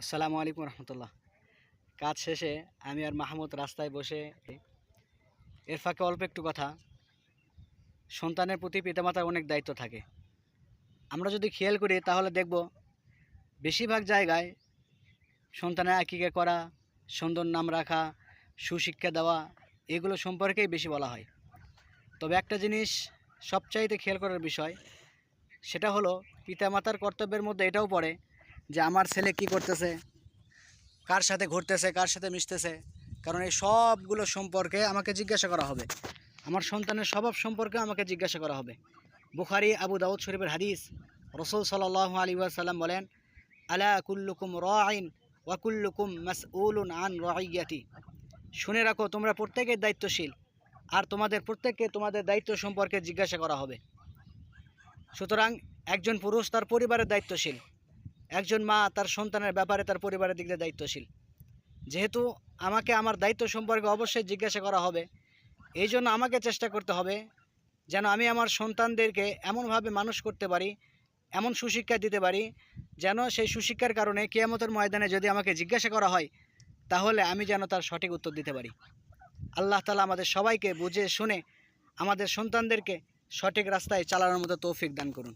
আসসালামু আলাইকুম রহমতুল্লাহ। কাজ শেষে আমি আর মাহমুদ রাস্তায় বসে, এর ফাঁকে অল্প একটু কথা। সন্তানের প্রতি পিতামাতার অনেক দায়িত্ব থাকে। আমরা যদি খেয়াল করি তাহলে দেখব বেশিরভাগ জায়গায় সন্তানের আকিকা করা, সুন্দর নাম রাখা, সুশিক্ষা দেওয়া, এগুলো সম্পর্কেই বেশি বলা হয়। তবে একটা জিনিস সবচাইতে খেয়াল করার বিষয়, সেটা হলো পিতামাতার কর্তব্যের মধ্যে এটাও পড়ে যে আমার ছেলে কি করতেছে, কার সাথে ঘুরতেছে, কার সাথে মিশতেছে। কারণ এই সবগুলো সম্পর্কে আমাকে জিজ্ঞাসা করা হবে। আমার সন্তানের স্বভাব সম্পর্কে আমাকে জিজ্ঞাসা করা হবে। বুখারী আবু দাউদ শরীফের হাদিস, রসুল সাল্লাল্লাহু আলাইহি ওয়াসাল্লাম বলেন, আলা কুল্লুকুম রাইন ওয়া কুল্লুকুম মাসউলুন আন রাইয়াতি। শুনে রাখো, তোমরা প্রত্যেকেই দায়িত্বশীল, আর তোমাদের প্রত্যেককে তোমাদের দায়িত্ব সম্পর্কে জিজ্ঞাসা করা হবে। সুতরাং একজন পুরুষ তার পরিবারের দায়িত্বশীল, একজন মা তার সন্তানের ব্যাপারে তার পরিবারের দিক দিয়ে দায়িত্বশীল। যেহেতু আমাকে আমার দায়িত্ব সম্পর্কে অবশ্যই জিজ্ঞাসা করা হবে, এই জন্য আমাকে চেষ্টা করতে হবে যেন আমি আমার সন্তানদেরকে এমনভাবে মানুষ করতে পারি, এমন সুশিক্ষা দিতে পারি, যেন সেই সুশিক্ষার কারণে কিয়ামতের ময়দানে যদি আমাকে জিজ্ঞাসা করা হয়, তাহলে আমি যেন তার সঠিক উত্তর দিতে পারি। আল্লাহ তাআলা আমাদের সবাইকে বুঝে শুনে আমাদের সন্তানদেরকে সঠিক রাস্তায় চালানোর মতো তৌফিক দান করুন।